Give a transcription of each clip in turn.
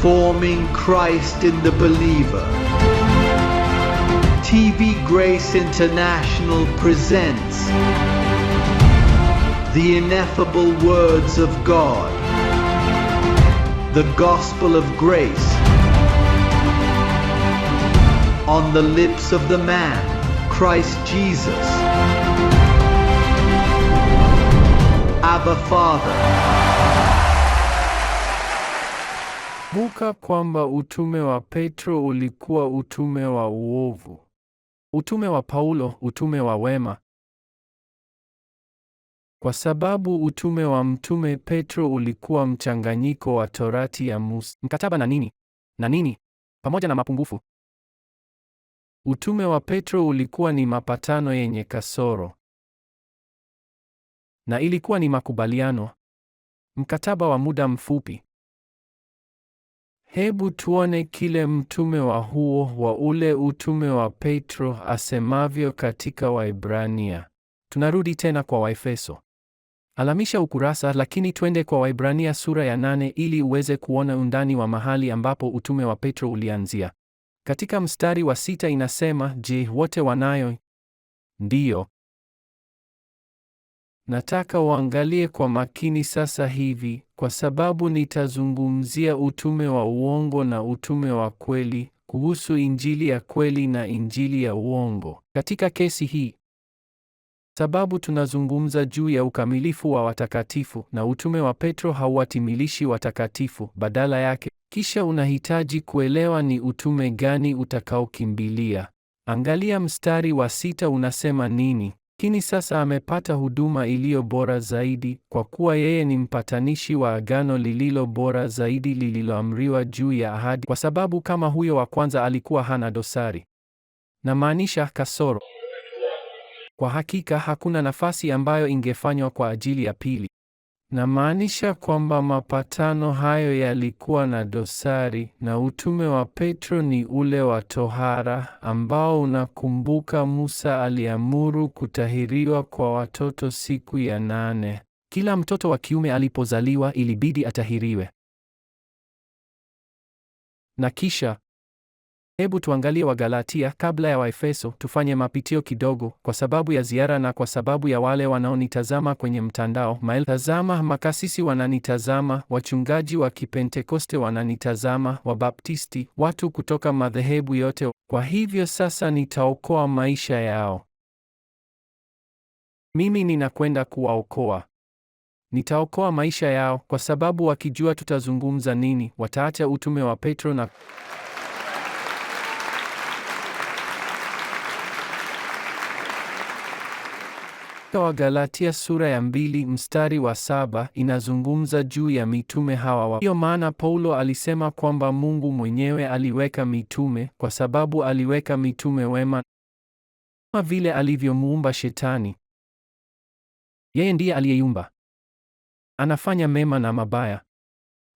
Forming Christ in the Believer. TV Grace International presents the ineffable words of God, the gospel of grace, on the lips of the man, Christ Jesus. Abba Father. Kumbuka kwamba utume wa Petro ulikuwa utume wa uovu. Utume wa Paulo, utume wa wema. Kwa sababu utume wa mtume Petro ulikuwa mchanganyiko wa Torati ya Musa, mkataba na nini, pamoja na mapungufu. Utume wa Petro ulikuwa ni mapatano yenye kasoro. Na ilikuwa ni makubaliano, mkataba wa muda mfupi. Hebu tuone kile mtume wa ule utume wa Petro asemavyo katika Waebrania. Tunarudi tena kwa Waefeso. Alamisha ukurasa, lakini twende kwa Waebrania sura ya 8 ili uweze kuona undani wa mahali ambapo utume wa Petro ulianzia. Katika mstari wa 6 inasema, je, wote wanayo? Ndiyo. Nataka uangalie kwa makini sasa hivi, kwa sababu nitazungumzia utume wa uongo na utume wa kweli, kuhusu injili ya kweli na injili ya uongo. Katika kesi hii, sababu tunazungumza juu ya ukamilifu wa watakatifu, na utume wa Petro hauwatimilishi watakatifu, badala yake. Kisha unahitaji kuelewa ni utume gani utakaokimbilia. Angalia mstari wa 6 unasema nini? Lakini sasa amepata huduma iliyo bora zaidi, kwa kuwa yeye ni mpatanishi wa agano lililo bora zaidi lililoamriwa juu ya ahadi, kwa sababu kama huyo wa kwanza alikuwa hana dosari. Namaanisha kasoro. Kwa hakika hakuna nafasi ambayo ingefanywa kwa ajili ya pili. Namaanisha kwamba mapatano hayo yalikuwa na dosari, na utume wa Petro ni ule wa tohara ambao, unakumbuka, Musa aliamuru kutahiriwa kwa watoto siku ya 8. Kila mtoto wa kiume alipozaliwa ilibidi atahiriwe. Na kisha hebu tuangalie Wagalatia kabla ya Waefeso, tufanye mapitio kidogo kwa sababu ya ziara na kwa sababu ya wale wanaonitazama kwenye mtandao. Tazama, makasisi wananitazama, wachungaji wa Kipentekoste wananitazama, Wabaptisti, watu kutoka madhehebu yote. Kwa hivyo sasa nitaokoa maisha yao. Mimi ninakwenda kuwaokoa. Nitaokoa maisha yao kwa sababu wakijua tutazungumza nini, wataacha utume wa Petro na Wagalatia sura ya 2 mstari wa 7 inazungumza juu ya mitume hawa. Hiyo maana Paulo alisema kwamba Mungu mwenyewe aliweka mitume kwa sababu aliweka mitume wema, kama vile alivyomuumba Shetani. Yeye ndiye aliyeiumba. Anafanya mema na mabaya.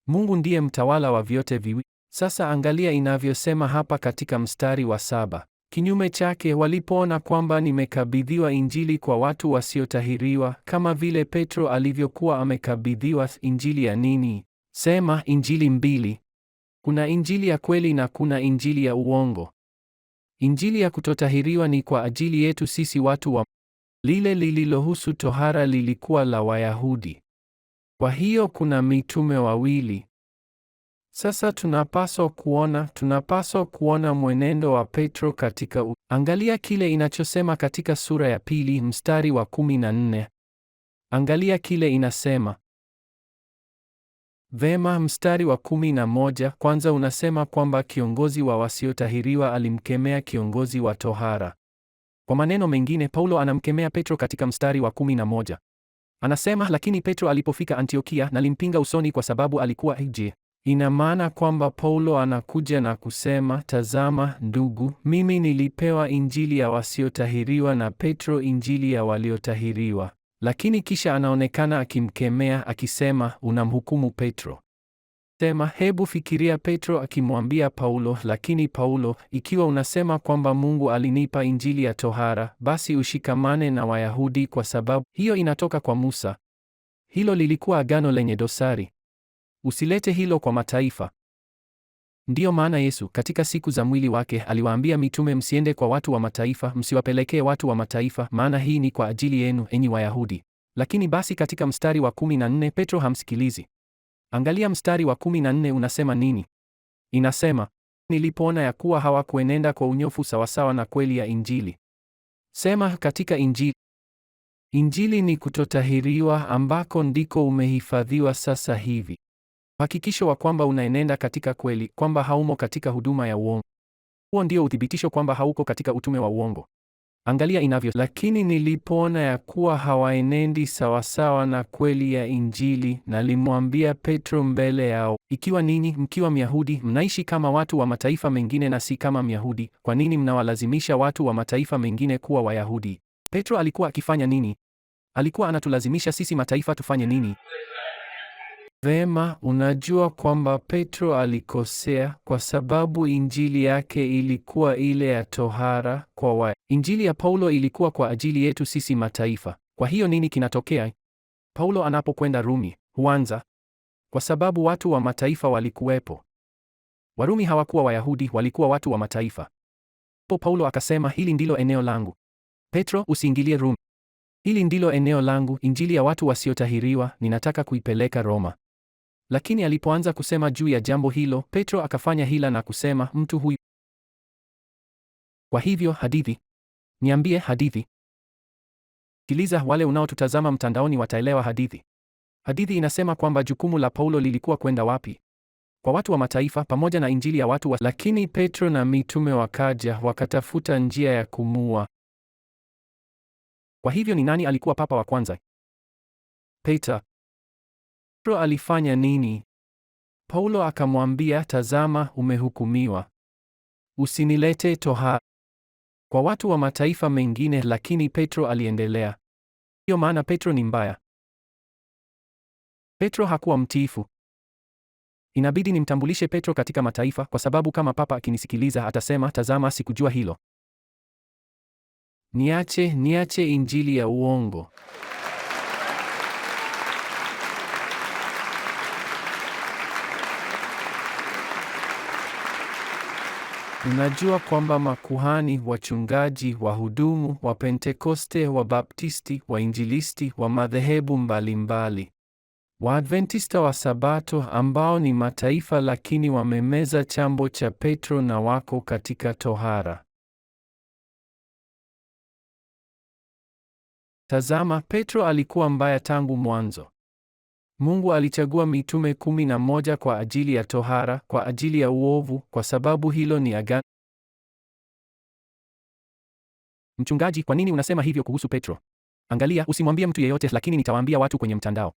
Mungu ndiye mtawala wa vyote viwili. Sasa angalia inavyosema hapa katika mstari wa 7. Kinyume chake, walipoona kwamba nimekabidhiwa injili kwa watu wasiotahiriwa, kama vile Petro alivyokuwa amekabidhiwa injili ya nini? Sema, injili mbili. Kuna injili ya kweli na kuna injili ya uongo. Injili ya kutotahiriwa ni kwa ajili yetu sisi watu wa lile lililohusu tohara lilikuwa la Wayahudi. Kwa hiyo kuna mitume wawili. Sasa tunapaswa kuona mwenendo wa Petro katika angalia kile inachosema katika sura ya 2 mstari wa 14. Angalia kile inasema. Vema, mstari wa 11 kwanza unasema kwamba kiongozi wa wasiotahiriwa alimkemea kiongozi wa tohara. Kwa maneno mengine, Paulo anamkemea Petro katika mstari wa 11. Anasema, lakini Petro alipofika Antiokia nalimpinga usoni kwa sababu alikuwa je. Ina maana kwamba Paulo anakuja na kusema, tazama ndugu, mimi nilipewa injili ya wasiotahiriwa na Petro injili ya waliotahiriwa. Lakini kisha anaonekana akimkemea akisema, unamhukumu Petro. Sema, hebu fikiria Petro akimwambia Paulo, lakini Paulo, ikiwa unasema kwamba Mungu alinipa injili ya tohara, basi ushikamane na Wayahudi kwa sababu hiyo inatoka kwa Musa. Hilo lilikuwa agano lenye dosari. Usilete hilo kwa mataifa. Ndiyo maana Yesu katika siku za mwili wake aliwaambia mitume, msiende kwa watu wa mataifa, msiwapelekee watu wa mataifa, maana hii ni kwa ajili yenu, enyi Wayahudi. Lakini basi katika mstari wa 14 Petro hamsikilizi. Angalia mstari wa 14 unasema nini? Inasema, nilipoona ya kuwa hawakuenenda kwa unyofu sawasawa na kweli ya Injili. Sema katika Injili. Injili ni kutotahiriwa ambako ndiko umehifadhiwa sasa hivi. Hakikisho wa kwamba unaenenda katika kweli, kwamba haumo katika huduma ya uongo. Huo ndio uthibitisho kwamba hauko katika utume wa uongo. Angalia inavyo, lakini nilipoona ya kuwa hawaenendi sawasawa na kweli ya Injili, nalimwambia Petro mbele yao, ikiwa ninyi mkiwa Myahudi mnaishi kama watu wa mataifa mengine na si kama Myahudi, kwa nini mnawalazimisha watu wa mataifa mengine kuwa Wayahudi? Petro alikuwa akifanya nini? Alikuwa anatulazimisha sisi mataifa tufanye nini? Vema, unajua kwamba Petro alikosea kwa sababu injili yake ilikuwa ile ya tohara kwa Injili ya Paulo ilikuwa kwa ajili yetu sisi mataifa. Kwa hiyo nini kinatokea? Paulo anapokwenda Rumi, huanza kwa sababu watu wa mataifa walikuwepo. Warumi hawakuwa Wayahudi, walikuwa watu wa mataifa. Paulo akasema, hili ndilo eneo langu. Petro, usiingilie Rumi. Hili ndilo eneo langu, injili ya watu wasiotahiriwa, ninataka kuipeleka Roma. Lakini alipoanza kusema juu ya jambo hilo, Petro akafanya hila na kusema, mtu huyu. Kwa hivyo hadithi. Niambie hadithi. Sikiliza, wale unaotutazama mtandaoni wataelewa hadithi. Hadithi inasema kwamba jukumu la Paulo lilikuwa kwenda wapi? Kwa watu wa mataifa pamoja na injili ya watu wa. Lakini Petro na mitume wakaja wakatafuta njia ya kumuua. Kwa hivyo ni nani alikuwa papa wa kwanza? Petro alifanya nini? Paulo akamwambia, tazama, umehukumiwa. Usinilete tohara kwa watu wa mataifa mengine, lakini Petro aliendelea. Hiyo maana Petro ni mbaya. Petro hakuwa mtiifu. Inabidi nimtambulishe Petro katika mataifa, kwa sababu kama papa akinisikiliza atasema, tazama, sikujua hilo. Niache injili ya uongo. Unajua kwamba makuhani, wachungaji, wahudumu, wa Pentekoste, wa Baptisti, wainjilisti, wa madhehebu mbalimbali, Waadventista wa Sabato ambao ni mataifa lakini wamemeza chambo cha Petro na wako katika tohara. Tazama, Petro alikuwa mbaya tangu mwanzo. Mungu alichagua mitume 11 kwa ajili ya tohara, kwa ajili ya uovu, kwa sababu hilo ni agano. Mchungaji, kwa nini unasema hivyo kuhusu Petro? Angalia, usimwambie mtu yeyote, lakini nitawaambia watu kwenye mtandao.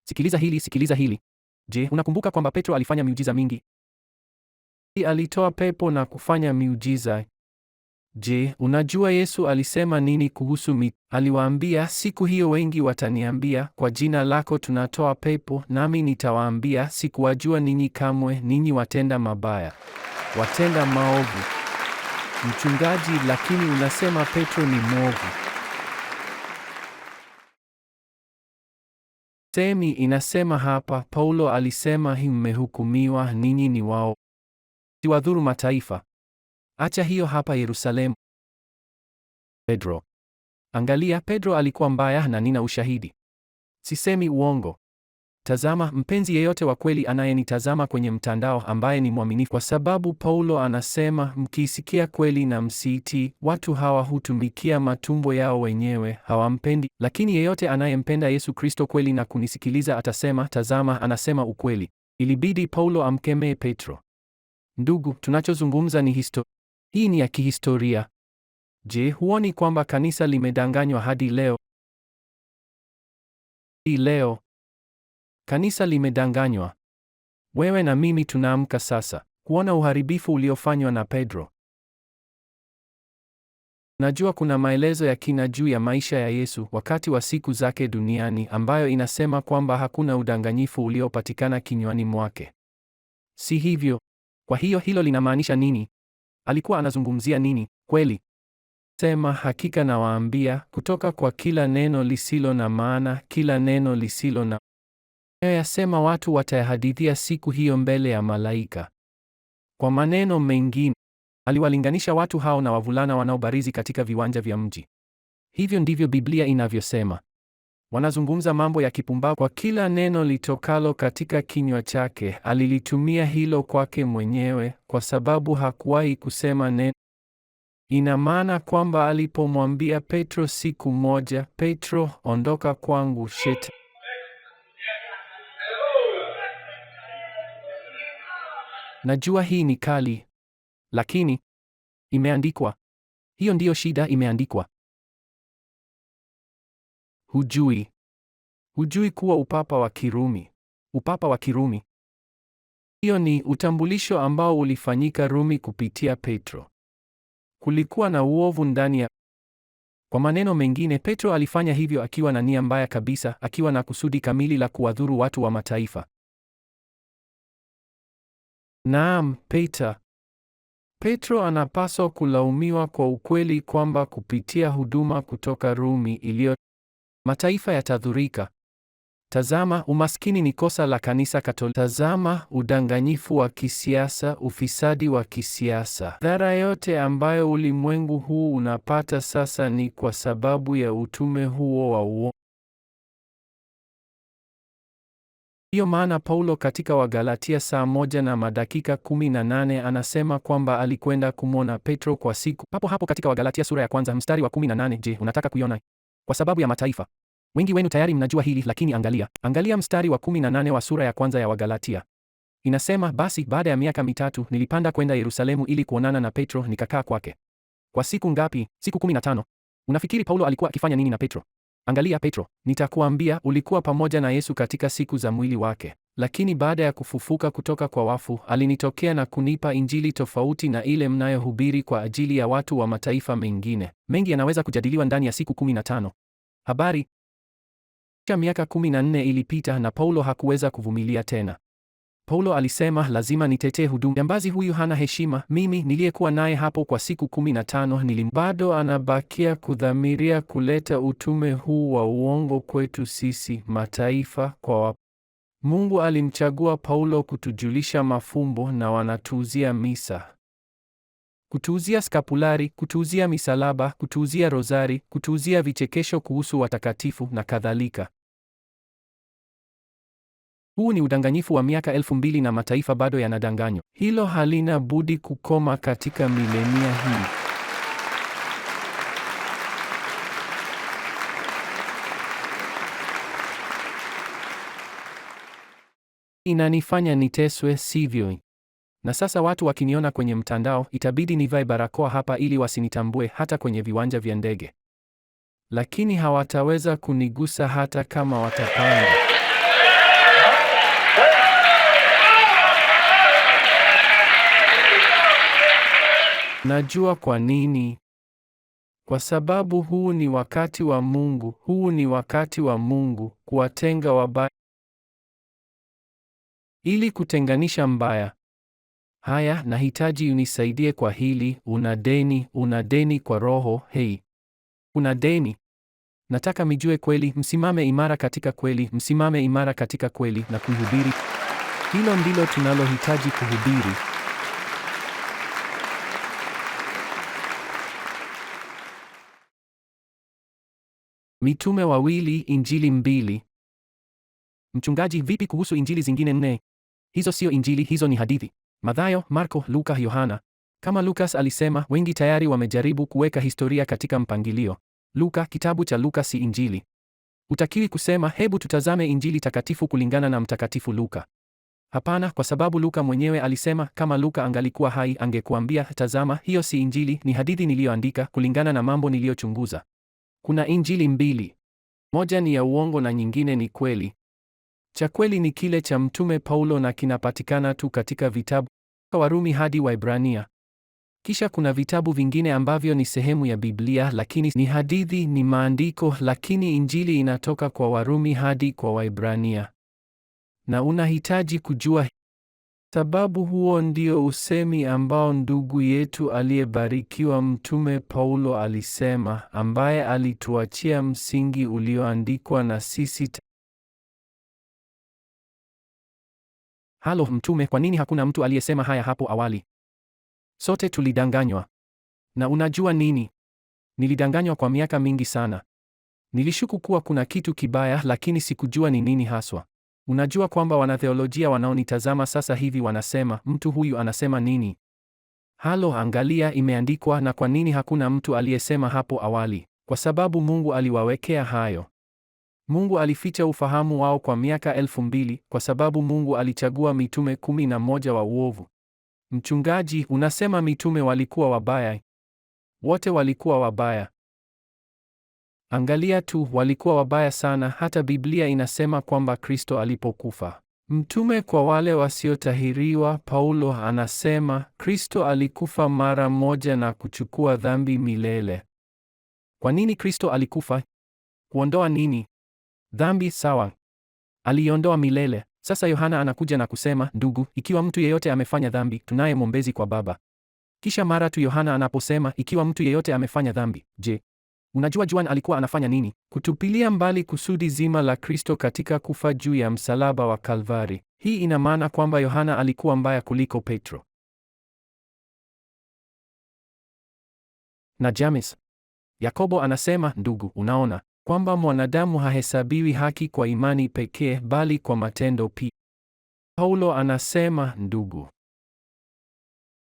Sikiliza hili. Je, unakumbuka kwamba Petro alifanya miujiza mingi? Alitoa pepo na kufanya miujiza. Je, unajua Yesu alisema nini kuhusu aliwaambia, siku hiyo wengi wataniambia, kwa jina lako tunatoa pepo, nami nitawaambia, sikuwajua ninyi kamwe, ninyi watenda mabaya, watenda maovu. Mchungaji, lakini unasema Petro ni mwovu. Semi inasema hapa, Paulo alisema, mmehukumiwa, ninyi ni wao. Siwadhuru mataifa. Acha hiyo hapa Yerusalemu. Pedro. Angalia, Pedro alikuwa mbaya na nina ushahidi. Sisemi uongo. Tazama, mpenzi yeyote wa kweli anayenitazama kwenye mtandao ambaye ni mwaminifu, kwa sababu Paulo anasema, mkiisikia kweli na msiitii, watu hawa hutumikia matumbo yao wenyewe, hawampendi. Lakini yeyote anayempenda Yesu Kristo kweli na kunisikiliza atasema, tazama, anasema ukweli. Ilibidi Paulo amkemee Petro. Ndugu, tunachozungumza ni hii ni ya kihistoria. Je, huoni kwamba kanisa limedanganywa hadi leo? Leo kanisa limedanganywa. Wewe na mimi tunaamka sasa kuona uharibifu uliofanywa na Pedro. Najua kuna maelezo ya kina juu ya maisha ya Yesu wakati wa siku zake duniani ambayo inasema kwamba hakuna udanganyifu uliopatikana kinywani mwake. Si hivyo? Kwa hiyo hilo linamaanisha nini? Alikuwa anazungumzia nini? Kweli? Sema, hakika nawaambia, kutoka kwa kila neno lisilo na maana, kila neno lisilo na yasema watu watayahadithia siku hiyo mbele ya malaika. Kwa maneno mengine, aliwalinganisha watu hao na wavulana wanaobarizi katika viwanja vya mji. Hivyo ndivyo Biblia inavyosema. Wanazungumza mambo ya kipumbavu. Kwa kila neno litokalo katika kinywa chake, alilitumia hilo kwake mwenyewe, kwa sababu hakuwahi kusema neno. Ina maana kwamba alipomwambia Petro siku moja, Petro, ondoka kwangu Shetani. Najua hii ni kali, lakini imeandikwa. Hiyo ndiyo shida, imeandikwa. Hujui kuwa upapa wa Kirumi. Upapa wa Kirumi. Hiyo ni utambulisho ambao ulifanyika Rumi kupitia Petro. Kulikuwa na uovu ndani ya. Kwa maneno mengine, Petro alifanya hivyo akiwa na nia mbaya kabisa, akiwa na kusudi kamili la kuwadhuru watu wa mataifa. Naam, Petro anapaswa kulaumiwa kwa ukweli kwamba kupitia huduma kutoka Rumi iliyo mataifa yatadhurika. Tazama, umaskini ni kosa la kanisa Katoliki. Tazama, udanganyifu wa kisiasa, ufisadi wa kisiasa. Dhara yote ambayo ulimwengu huu unapata sasa ni kwa sababu ya utume huo wa uongo. Ndiyo maana Paulo katika Wagalatia saa 1:18 anasema kwamba alikwenda kumwona Petro kwa siku. Papo hapo katika Wagalatia sura ya 1 mstari wa 18. Je, unataka kuiona? Kwa sababu ya mataifa. Wengi wenu tayari mnajua hili, lakini angalia mstari wa 18 wa sura ya 1 ya Wagalatia. Inasema, basi baada ya miaka 3 nilipanda kwenda Yerusalemu ili kuonana na Petro, nikakaa kwake. Kwa siku ngapi? Siku 15. Unafikiri Paulo alikuwa akifanya nini na Petro? Angalia, Petro, nitakuambia, ulikuwa pamoja na Yesu katika siku za mwili wake, lakini baada ya kufufuka kutoka kwa wafu, alinitokea na kunipa injili tofauti na ile mnayohubiri kwa ajili ya watu wa mataifa mengine. Mengi yanaweza kujadiliwa ndani ya siku 15. Habari. Miaka 14 ilipita na Paulo hakuweza kuvumilia tena. Paulo alisema, lazima nitetee huduma. Jambazi huyu hana heshima. Mimi niliyekuwa naye hapo kwa siku 15 bado anabakia kudhamiria kuleta utume huu wa uongo kwetu sisi mataifa kwa Mungu alimchagua Paulo kutujulisha mafumbo na wanatuuzia misa. Kutuuzia skapulari, kutuuzia misalaba, kutuuzia rozari, kutuuzia vichekesho kuhusu watakatifu na kadhalika. Huu ni udanganyifu wa miaka 2000 na mataifa bado yanadanganywa. Hilo halina budi kukoma katika milenia hii. Inanifanya niteswe, sivyo? Na sasa watu wakiniona kwenye mtandao, itabidi nivae barakoa hapa ili wasinitambue hata kwenye viwanja vya ndege. Lakini hawataweza kunigusa hata kama watapanga. Najua kwa nini? Kwa sababu huu ni wakati wa Mungu, huu ni wakati wa Mungu kuwatenga wabaya ili kutenganisha mbaya. Haya, nahitaji unisaidie kwa hili. Una deni kwa Roho. Hei, una deni. Nataka mijue kweli, msimame imara katika kweli, msimame imara katika kweli na kuhubiri. Hilo ndilo tunalohitaji kuhubiri. Mitume wawili, injili mbili. Mchungaji, vipi kuhusu injili zingine 4? Hizo sio injili, hizo ni hadithi. Mathayo, Marko, Luka, Yohana. Kama Lukas alisema, wengi tayari wamejaribu kuweka historia katika mpangilio. Luka, kitabu cha Luka si injili. Utakiwi kusema, hebu tutazame injili takatifu kulingana na mtakatifu Luka. Hapana, kwa sababu Luka mwenyewe alisema, kama Luka angalikuwa hai angekuambia, tazama, hiyo si injili, ni hadithi niliyoandika kulingana na mambo niliyochunguza. Kuna injili mbili. Moja ni ya uongo na nyingine ni kweli. Cha kweli ni kile cha Mtume Paulo na kinapatikana tu katika vitabu Warumi hadi Waebrania. Kisha kuna vitabu vingine ambavyo ni sehemu ya Biblia lakini ni hadithi, ni maandiko, lakini injili inatoka kwa Warumi hadi kwa Waebrania. Na unahitaji kujua sababu. Huo ndio usemi ambao ndugu yetu aliyebarikiwa Mtume Paulo alisema, ambaye alituachia msingi ulioandikwa na sisi. Halo mtume, kwa nini hakuna mtu aliyesema haya hapo awali? Sote tulidanganywa. Na unajua nini? Nilidanganywa kwa miaka mingi sana. Nilishuku kuwa kuna kitu kibaya, lakini sikujua ni nini haswa. Unajua kwamba wanatheolojia wanaonitazama sasa hivi wanasema, mtu huyu anasema nini? Halo, angalia, imeandikwa. Na kwa nini hakuna mtu aliyesema hapo awali? Kwa sababu Mungu aliwawekea hayo. Mungu alificha ufahamu wao kwa miaka 2000 kwa sababu Mungu alichagua mitume 11 wa uovu. Mchungaji, unasema mitume walikuwa wabaya? Wote walikuwa wabaya. Angalia tu, walikuwa wabaya sana. Hata Biblia inasema kwamba Kristo alipokufa, mtume kwa wale wasiotahiriwa, Paulo anasema Kristo alikufa mara moja na kuchukua dhambi milele. Kwa nini Kristo alikufa? Kuondoa nini? Dhambi, sawa. Aliondoa milele. Sasa Yohana anakuja na kusema, ndugu, ikiwa mtu yeyote amefanya dhambi, tunaye mwombezi kwa Baba. Kisha mara tu Yohana anaposema ikiwa mtu yeyote amefanya dhambi, je, unajua Juan alikuwa anafanya nini? Kutupilia mbali kusudi zima la Kristo katika kufa juu ya msalaba wa Kalvari. Hii ina maana kwamba Yohana alikuwa mbaya kuliko Petro na James. Yakobo anasema, ndugu, unaona kwamba mwanadamu hahesabiwi haki kwa imani pekee bali kwa matendo pia. Paulo anasema, ndugu,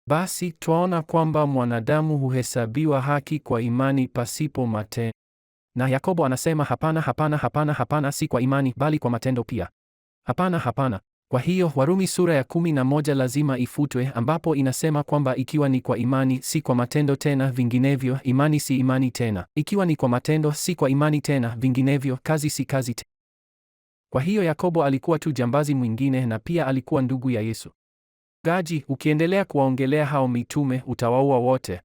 basi twaona kwamba mwanadamu huhesabiwa haki kwa imani pasipo matendo. Na Yakobo anasema, hapana, hapana, hapana, hapana, si kwa imani bali kwa matendo pia. Hapana, hapana. Kwa hiyo Warumi sura ya 11 lazima ifutwe, ambapo inasema kwamba ikiwa ni kwa imani si kwa matendo tena, vinginevyo imani si imani tena. Ikiwa ni kwa matendo si kwa imani tena, vinginevyo kazi si kazi tena. Kwa hiyo Yakobo alikuwa tu jambazi mwingine na pia alikuwa ndugu ya Yesu. Gaji, ukiendelea kuwaongelea hao mitume utawaua wote.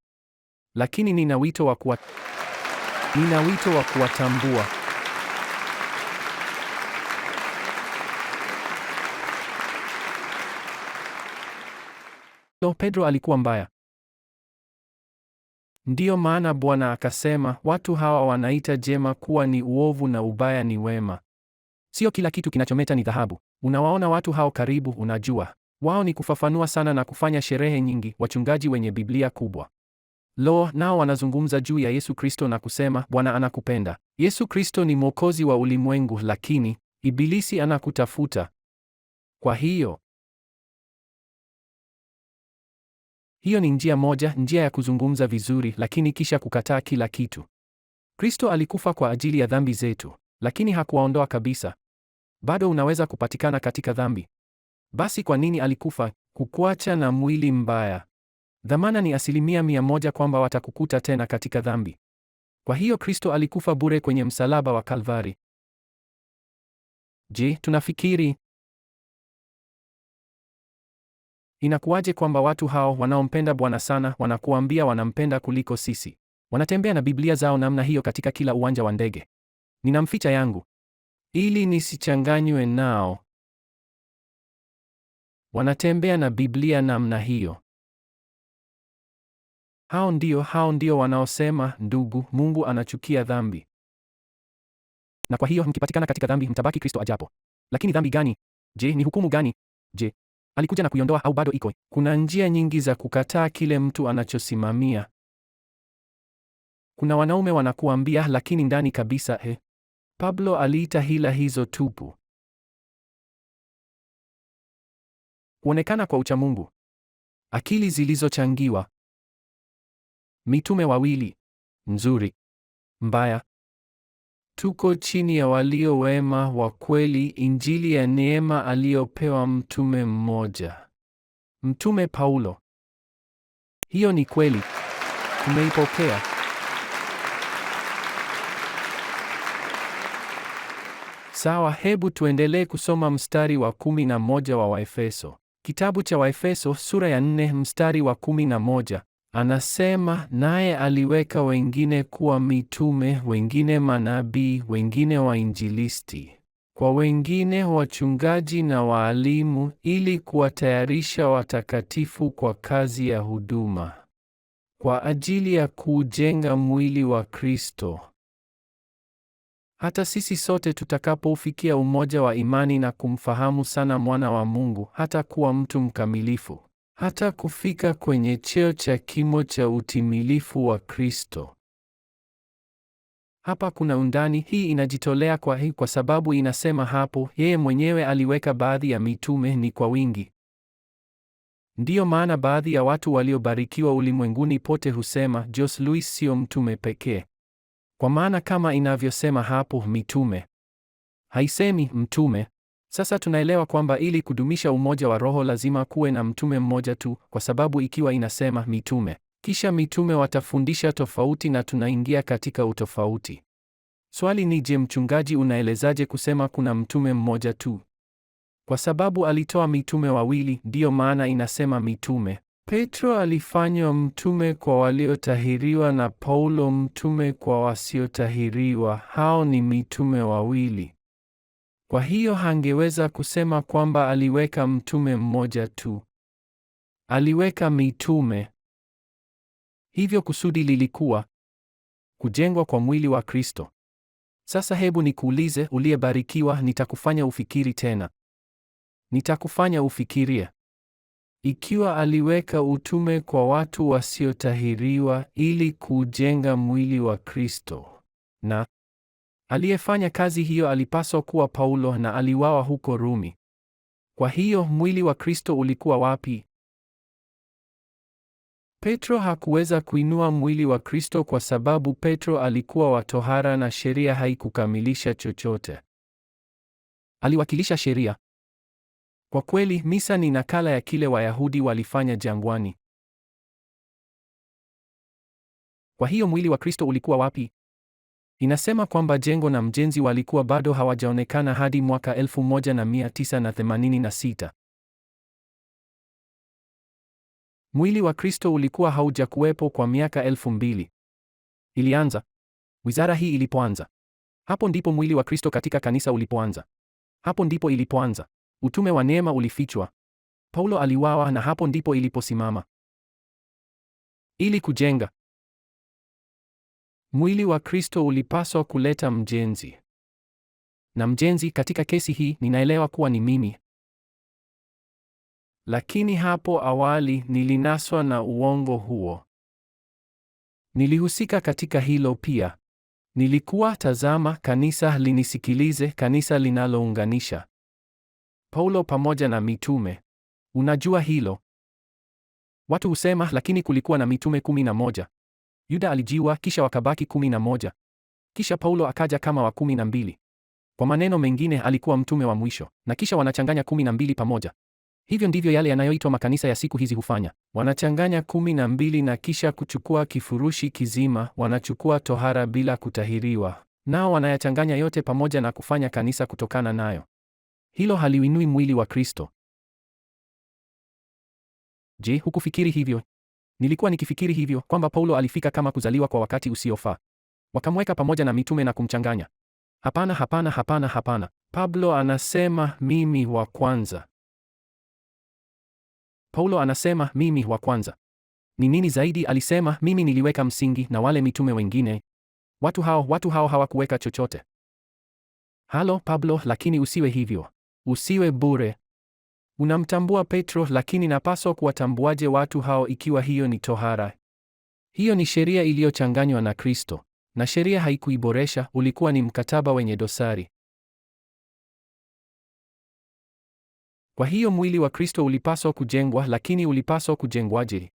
Lakini nina wito wa kuwatambua. Pedro alikuwa mbaya. Ndiyo maana Bwana akasema, watu hawa wanaita jema kuwa ni uovu na ubaya ni wema. Sio kila kitu kinachometa ni dhahabu. Unawaona watu hao karibu, unajua. Wao ni kufafanua sana na kufanya sherehe nyingi, wachungaji wenye Biblia kubwa. Nao wanazungumza juu ya Yesu Kristo na kusema, Bwana anakupenda. Yesu Kristo ni Mwokozi wa ulimwengu, lakini Ibilisi anakutafuta. Kwa hiyo ni njia moja, njia ya kuzungumza vizuri, lakini kisha kukataa kila kitu. Kristo alikufa kwa ajili ya dhambi zetu, lakini hakuwaondoa kabisa. Bado unaweza kupatikana katika dhambi. Basi kwa nini alikufa? Kukuacha na mwili mbaya. Dhamana ni 100% kwamba watakukuta tena katika dhambi. Kwa hiyo Kristo alikufa bure kwenye msalaba wa Kalvari. Je, tunafikiri inakuwaje kwamba watu hao wanaompenda Bwana sana wanakuambia wanampenda kuliko sisi? Wanatembea na Biblia zao namna hiyo katika kila uwanja wa ndege. Ninamficha yangu ili nisichanganywe nao. Wanatembea na Biblia namna hiyo. Hao ndio wanaosema, ndugu, Mungu anachukia dhambi. Na kwa hiyo mkipatikana katika dhambi mtabaki Kristo ajapo. Lakini dhambi gani? Je, ni hukumu gani? Je, alikuja na kuiondoa au bado iko? Kuna njia nyingi za kukataa kile mtu anachosimamia. Kuna wanaume wanakuambia lakini ndani kabisa Pablo aliita hila hizo tupu. Kuonekana kwa uchamungu. Akili zilizochangiwa. Mitume wawili. Nzuri. Mbaya. Tuko chini ya walio wema wa kweli, injili ya neema aliyopewa mtume mmoja. Mtume Paulo. Hiyo ni kweli. Tumeipokea. Sawa, hebu tuendelee kusoma mstari wa 11 wa Waefeso. Kitabu cha Waefeso sura ya 4 mstari wa 11. Anasema, naye aliweka wengine kuwa mitume, wengine manabii, wengine wainjilisti, kwa wengine wachungaji na waalimu, ili kuwatayarisha watakatifu kwa kazi ya huduma, kwa ajili ya kuujenga mwili wa Kristo, Hata sisi sote tutakapoufikia umoja wa imani na kumfahamu sana Mwana wa Mungu, hata kuwa mtu mkamilifu, hata kufika kwenye cheo cha kimo cha utimilifu wa Kristo. Hapa kuna undani. Hii inajitolea kwa sababu inasema hapo, yeye mwenyewe aliweka baadhi ya mitume ni kwa wingi. Ndiyo maana baadhi ya watu waliobarikiwa ulimwenguni pote husema Jos Lewis sio mtume pekee. Kwa maana kama inavyosema hapo mitume, haisemi mtume. Sasa tunaelewa kwamba ili kudumisha umoja wa Roho lazima kuwe na mtume mmoja tu, kwa sababu ikiwa inasema mitume, kisha mitume watafundisha tofauti na tunaingia katika utofauti. Swali ni je, mchungaji unaelezaje kusema kuna mtume mmoja tu? Kwa sababu alitoa mitume wawili, ndiyo maana inasema mitume. Petro alifanywa mtume kwa waliotahiriwa na Paulo mtume kwa wasiotahiriwa. Hao ni mitume wawili. Kwa hiyo hangeweza kusema kwamba aliweka mtume mmoja tu. Aliweka mitume. Hivyo kusudi lilikuwa kujengwa kwa mwili wa Kristo. Sasa hebu nikuulize, uliyebarikiwa, nitakufanya ufikiri tena. Nitakufanya ufikirie. Ikiwa aliweka utume kwa watu wasiotahiriwa ili kujenga mwili wa Kristo, na aliyefanya kazi hiyo alipaswa kuwa Paulo na aliuawa huko Rumi. Kwa hiyo mwili wa Kristo ulikuwa wapi? Petro hakuweza kuinua mwili wa Kristo kwa sababu Petro alikuwa wa tohara na sheria haikukamilisha chochote. Aliwakilisha sheria. Kwa kweli, misa ni nakala ya kile Wayahudi walifanya jangwani. Kwa hiyo mwili wa Kristo ulikuwa wapi? Inasema kwamba jengo na mjenzi walikuwa bado hawajaonekana hadi mwaka 1986. Mwili wa Kristo ulikuwa haujakuwepo kwa miaka 2000. Ilianza wizara hii ilipoanza. Hapo ndipo mwili wa Kristo katika kanisa ulipoanza. Hapo ndipo ilipoanza. Utume wa neema ulifichwa. Paulo aliuawa na hapo ndipo iliposimama. Ili kujenga mwili wa Kristo ulipaswa kuleta mjenzi. Na mjenzi katika kesi hii ninaelewa kuwa ni mimi. Lakini hapo awali nilinaswa na uongo huo. Nilihusika katika hilo pia. Nilikuwa, tazama, kanisa linisikilize, kanisa linalounganisha. Paulo pamoja na mitume. Unajua hilo? Watu husema lakini kulikuwa na mitume 11. Yuda alijiua kisha wakabaki 11. Kisha Paulo akaja kama wa 12. Kwa maneno mengine alikuwa mtume wa mwisho na kisha wanachanganya 12 pamoja. Hivyo ndivyo yale yanayoitwa makanisa ya siku hizi hufanya. Wanachanganya 12 na kisha kuchukua kifurushi kizima, wanachukua tohara bila kutahiriwa. Nao wanayachanganya yote pamoja na kufanya kanisa kutokana nayo. Hilo haliuinui mwili wa Kristo. Je, hukufikiri hivyo? Nilikuwa nikifikiri hivyo, kwamba Paulo alifika kama kuzaliwa kwa wakati usiofaa. Wakamweka pamoja na mitume na kumchanganya. Hapana, hapana, hapana, hapana. Pablo anasema mimi wa kwanza. Paulo anasema mimi wa kwanza. Ni nini zaidi? Alisema mimi niliweka msingi na wale mitume wengine. Watu hao hawakuweka chochote. Halo Pablo, lakini usiwe hivyo. Usiwe bure. Unamtambua Petro, lakini napaswa kuwatambuaje watu hao ikiwa hiyo ni tohara? Hiyo ni sheria iliyochanganywa na Kristo. Na sheria haikuiboresha, ulikuwa ni mkataba wenye dosari. Kwa hiyo mwili wa Kristo ulipaswa kujengwa, lakini ulipaswa kujengwaje?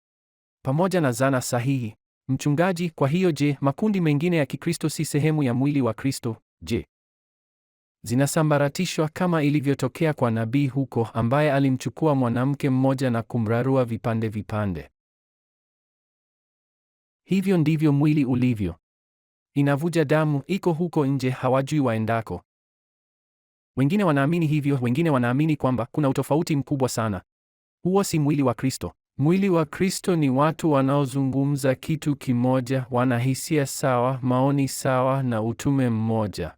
Pamoja na zana sahihi. Mchungaji, kwa hiyo je, makundi mengine ya Kikristo si sehemu ya mwili wa Kristo? Je, zinasambaratishwa kama ilivyotokea kwa nabii huko ambaye alimchukua mwanamke mmoja na kumrarua vipande vipande? Hivyo ndivyo mwili ulivyo. Inavuja damu, iko huko nje, hawajui waendako. Wengine wanaamini hivyo, wengine wanaamini kwamba kuna utofauti mkubwa sana. Huo si mwili wa Kristo. Mwili wa Kristo ni watu wanaozungumza kitu kimoja, wana hisia sawa, maoni sawa na utume mmoja.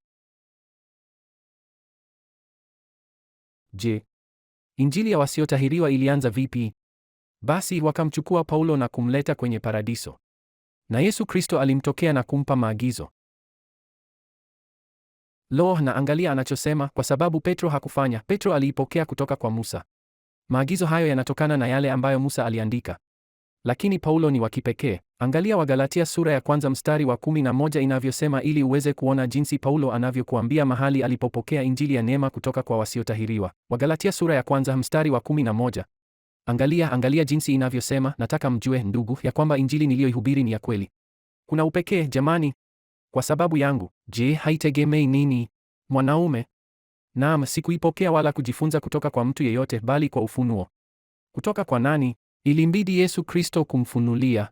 Je, Injili ya wasiotahiriwa ilianza vipi? Basi wakamchukua Paulo na kumleta kwenye paradiso. Na Yesu Kristo alimtokea na kumpa maagizo. Lo, na angalia anachosema, kwa sababu Petro hakufanya. Petro aliipokea kutoka kwa Musa. Maagizo hayo yanatokana na yale ambayo Musa aliandika. Lakini Paulo ni wa kipekee. Angalia Wagalatia sura ya kwanza mstari wa 11 inavyosema, ili uweze kuona jinsi Paulo anavyokuambia mahali alipopokea injili ya neema kutoka kwa wasiotahiriwa. Wagalatia sura ya kwanza mstari wa 11. Angalia jinsi inavyosema, nataka mjue ndugu, ya kwamba injili niliyoihubiri ni ya kweli. Kuna upekee jamani. Kwa sababu yangu. Je, haitegemei nini? Mwanaume? Naam, sikuipokea wala kujifunza kutoka kwa mtu yeyote, bali kwa ufunuo. Kutoka kwa nani? Ilimbidi Yesu Kristo kumfunulia.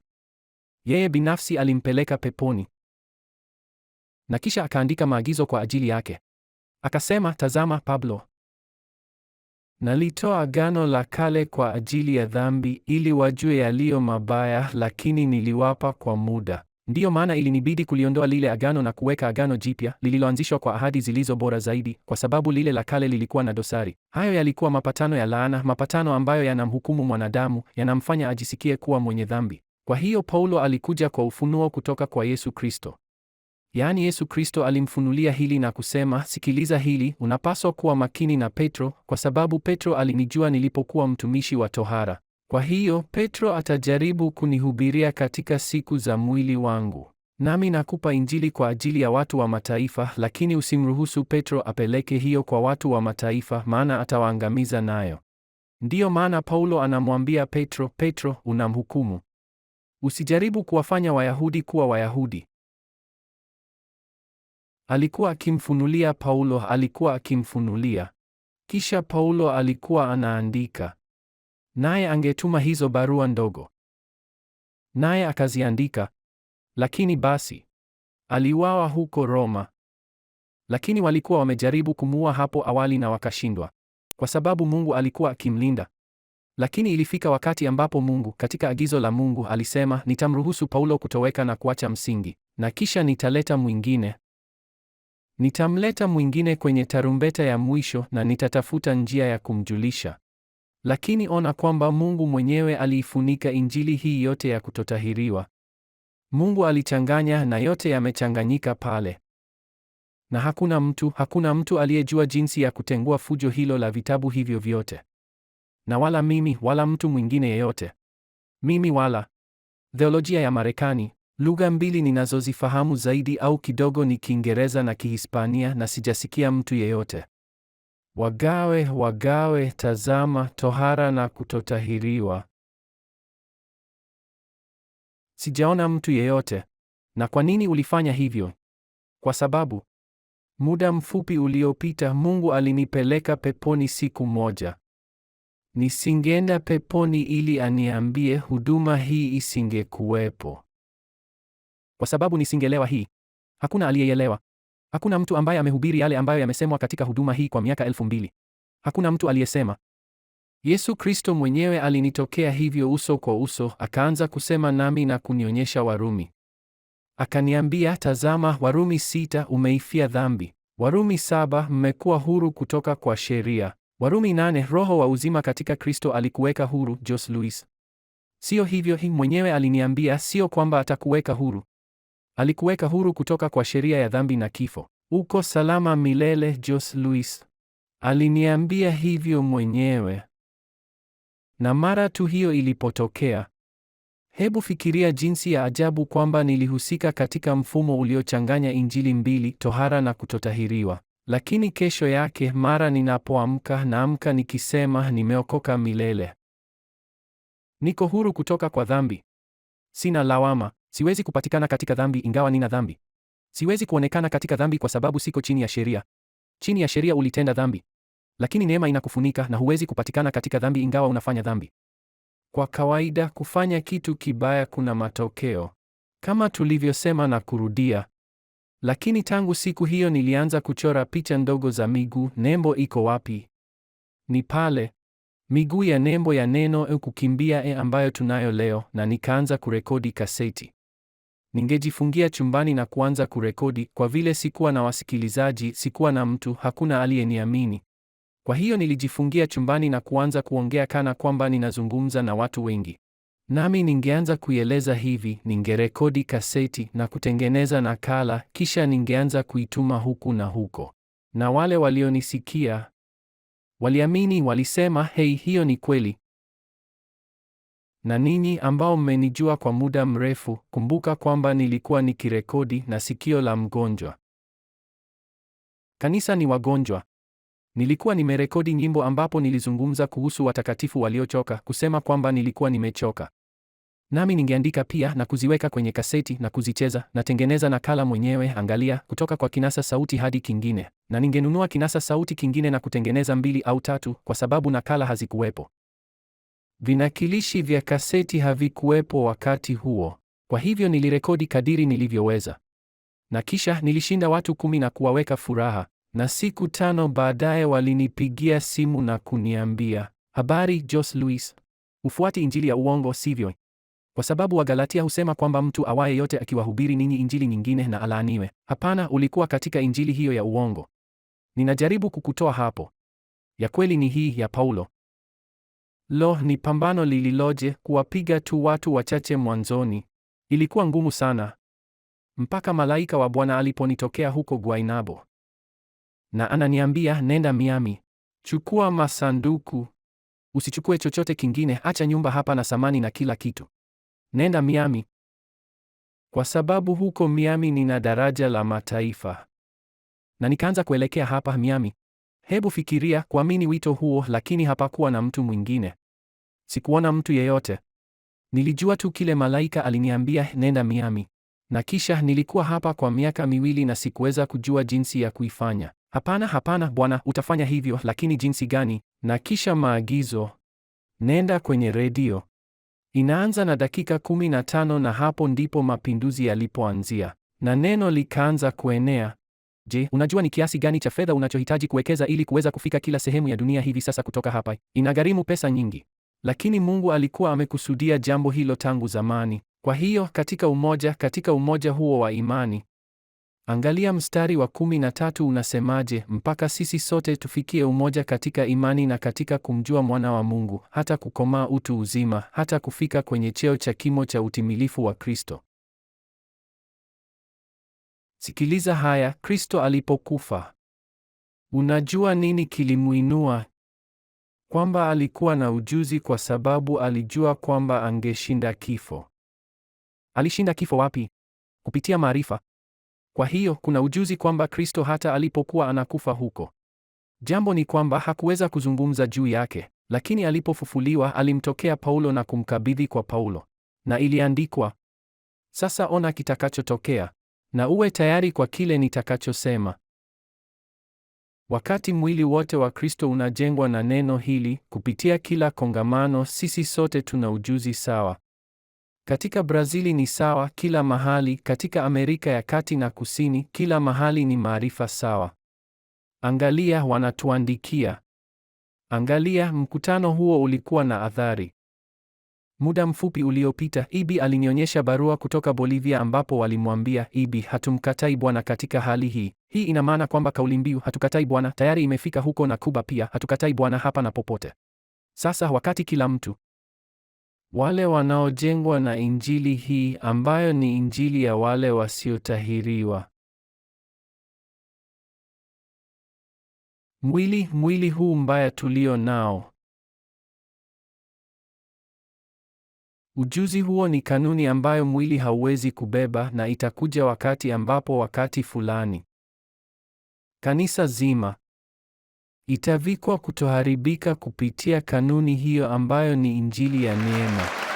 Yeye binafsi alimpeleka peponi. Na kisha akaandika maagizo kwa ajili yake. Akasema, tazama Pablo, nalitoa agano la kale kwa ajili ya dhambi ili wajue yaliyo mabaya, lakini niliwapa kwa muda. Ndiyo maana ilinibidi kuliondoa lile agano na kuweka agano jipya lililoanzishwa kwa ahadi zilizo bora zaidi, kwa sababu lile la kale lilikuwa na dosari. Hayo yalikuwa mapatano ya laana, mapatano ambayo yanamhukumu mwanadamu, yanamfanya ajisikie kuwa mwenye dhambi. Kwa hiyo Paulo alikuja kwa ufunuo kutoka kwa Yesu Kristo. Yaani Yesu Kristo alimfunulia hili na kusema, sikiliza hili, unapaswa kuwa makini na Petro, kwa sababu Petro alinijua nilipokuwa mtumishi wa tohara. Kwa hiyo Petro atajaribu kunihubiria katika siku za mwili wangu. Nami nakupa injili kwa ajili ya watu wa mataifa, lakini usimruhusu Petro apeleke hiyo kwa watu wa mataifa, maana atawaangamiza nayo. Ndiyo maana Paulo anamwambia Petro, Petro, unamhukumu. Usijaribu kuwafanya Wayahudi kuwa Wayahudi. Alikuwa akimfunulia Paulo, alikuwa akimfunulia. Kisha Paulo alikuwa anaandika. Naye angetuma hizo barua ndogo. Naye akaziandika. Lakini basi, aliuawa huko Roma. Lakini walikuwa wamejaribu kumuua hapo awali na wakashindwa. Kwa sababu Mungu alikuwa akimlinda. Lakini ilifika wakati ambapo Mungu, katika agizo la Mungu, alisema, nitamruhusu Paulo kutoweka na kuacha msingi. Na kisha nitaleta mwingine. Nitamleta mwingine kwenye tarumbeta ya mwisho na nitatafuta njia ya kumjulisha. Lakini ona kwamba Mungu mwenyewe aliifunika injili hii yote ya kutotahiriwa. Mungu alichanganya na yote yamechanganyika pale. Na hakuna mtu aliyejua jinsi ya kutengua fujo hilo la vitabu hivyo vyote. Na wala mimi, wala mtu mwingine yeyote. Mimi wala. Theolojia ya Marekani. Lugha mbili ninazozifahamu zaidi au kidogo ni Kiingereza na Kihispania, na sijasikia mtu yeyote. Wagawe, tazama, tohara na kutotahiriwa. Sijaona mtu yeyote. Na kwa nini ulifanya hivyo? Kwa sababu muda mfupi uliopita Mungu alinipeleka peponi siku moja. Nisingeenda peponi ili aniambie huduma hii isingekuwepo. Kwa sababu nisingelewa hii. Hakuna aliyeelewa. Hakuna mtu ambaye amehubiri yale ambayo yamesemwa katika huduma hii kwa miaka 2000. Hakuna mtu aliyesema. Yesu Kristo mwenyewe alinitokea hivyo uso kwa uso, akaanza kusema nami na kunionyesha Warumi. Akaniambia, tazama, Warumi 6, umeifia dhambi. Warumi 7, mmekuwa huru kutoka kwa sheria. Warumi 8, roho wa uzima katika Kristo alikuweka huru. Jos Lewis. Sio hivyo, hii mwenyewe aliniambia, sio kwamba atakuweka huru. Alikuweka huru kutoka kwa sheria ya dhambi na kifo. Uko salama milele. Jos Lewis aliniambia hivyo mwenyewe. Na mara tu hiyo ilipotokea, hebu fikiria jinsi ya ajabu kwamba nilihusika katika mfumo uliochanganya injili mbili, tohara na kutotahiriwa. Lakini kesho yake, mara ninapoamka, naamka nikisema nimeokoka milele. Niko huru kutoka kwa dhambi. Sina lawama. Siwezi kupatikana katika dhambi ingawa nina dhambi. Siwezi kuonekana katika dhambi kwa sababu siko chini ya sheria. Chini ya sheria ulitenda dhambi. Lakini neema inakufunika na huwezi kupatikana katika dhambi ingawa unafanya dhambi. Kwa kawaida kufanya kitu kibaya kuna matokeo. Kama tulivyosema na kurudia. Lakini tangu siku hiyo nilianza kuchora picha ndogo za miguu. Nembo iko wapi? Ni pale. Miguu ya nembo ya neno kukimbia ambayo tunayo leo, na nikaanza kurekodi kaseti. Ningejifungia chumbani na kuanza kurekodi. Kwa vile sikuwa na wasikilizaji, sikuwa na mtu, hakuna aliyeniamini. Kwa hiyo nilijifungia chumbani na kuanza kuongea kana kwamba ninazungumza na watu wengi. Nami ningeanza kuieleza hivi, ningerekodi kaseti na kutengeneza nakala, kisha ningeanza kuituma huku na huko. Na wale walionisikia waliamini, walisema, hei, hiyo ni kweli. Na ninyi ambao mmenijua kwa muda mrefu, kumbuka kwamba nilikuwa nikirekodi na sikio la mgonjwa. Kanisa ni wagonjwa. Nilikuwa nimerekodi nyimbo ambapo nilizungumza kuhusu watakatifu waliochoka, kusema kwamba nilikuwa nimechoka. Nami ningeandika pia na kuziweka kwenye kaseti na kuzicheza, natengeneza nakala mwenyewe, angalia, kutoka kwa kinasa sauti hadi kingine. Na ningenunua kinasa sauti kingine na kutengeneza 2 au 3 kwa sababu nakala hazikuwepo. Vinakilishi vya kaseti havikuwepo wakati huo. Kwa hivyo nilirekodi kadiri nilivyoweza. Na kisha nilishinda watu 10 na kuwaweka furaha. Na siku 5 baadaye walinipigia simu na kuniambia, habari Jose Luis, ufuati injili ya uongo, sivyo? Kwa sababu Wagalatia husema kwamba mtu awaye yote akiwahubiri ninyi injili nyingine na alaaniwe. Hapana, ulikuwa katika injili hiyo ya uongo. Ninajaribu kukutoa hapo. Ya kweli ni hii ya Paulo. Lo, ni pambano lililoje kuwapiga tu watu wachache mwanzoni. Ilikuwa ngumu sana. Mpaka malaika wa Bwana aliponitokea huko Guaynabo. Na ananiambia, nenda Miami. Chukua masanduku. Usichukue chochote kingine, acha nyumba hapa na samani na kila kitu. Nenda Miami. Kwa sababu huko Miami nina daraja la mataifa. Na nikaanza kuelekea hapa Miami. Hebu fikiria kuamini wito huo, lakini hapakuwa na mtu mwingine. Sikuona mtu yeyote. Nilijua tu kile malaika aliniambia, nenda Miami. Na kisha nilikuwa hapa kwa miaka 2 na sikuweza kujua jinsi ya kuifanya. Hapana Bwana, utafanya hivyo, lakini jinsi gani? Na kisha maagizo. Nenda kwenye redio. Inaanza na dakika 15 na hapo ndipo mapinduzi yalipoanzia. Na neno likaanza kuenea. Je, unajua ni kiasi gani cha fedha unachohitaji kuwekeza ili kuweza kufika kila sehemu ya dunia hivi sasa kutoka hapa? Inagharimu pesa nyingi. Lakini Mungu alikuwa amekusudia jambo hilo tangu zamani. Kwa hiyo katika umoja huo wa imani. Angalia mstari wa 13 unasemaje, mpaka sisi sote tufikie umoja katika imani na katika kumjua mwana wa Mungu, hata kukomaa utu uzima, hata kufika kwenye cheo cha kimo cha utimilifu wa Kristo. Sikiliza haya, Kristo alipokufa. Unajua nini kilimuinua? Kwamba alikuwa na ujuzi kwa sababu alijua kwamba angeshinda kifo. Alishinda kifo wapi? Kupitia maarifa. Kwa hiyo kuna ujuzi kwamba Kristo hata alipokuwa anakufa huko. Jambo ni kwamba hakuweza kuzungumza juu yake, lakini alipofufuliwa alimtokea Paulo na kumkabidhi kwa Paulo. Na iliandikwa, sasa ona kitakachotokea, na uwe tayari kwa kile nitakachosema. Wakati mwili wote wa Kristo unajengwa na neno hili, kupitia kila kongamano sisi sote tuna ujuzi sawa. Katika Brazili ni sawa, kila mahali, katika Amerika ya Kati na Kusini, kila mahali ni maarifa sawa. Angalia, wanatuandikia. Angalia, mkutano huo ulikuwa na athari. Muda mfupi uliopita, Ibi alinionyesha barua kutoka Bolivia ambapo walimwambia, Ibi, hatumkatai Bwana katika hali hii. Hii ina maana kwamba kauli mbiu hatukatai Bwana tayari imefika huko, na Kuba pia hatukatai Bwana hapa na popote. Sasa wakati kila mtu, wale wanaojengwa na injili hii ambayo ni injili ya wale wasiotahiriwa. Mwili huu mbaya tulio nao. Ujuzi huo ni kanuni ambayo mwili hauwezi kubeba, na itakuja wakati fulani kanisa zima itavikwa kutoharibika kupitia kanuni hiyo ambayo ni injili ya neema.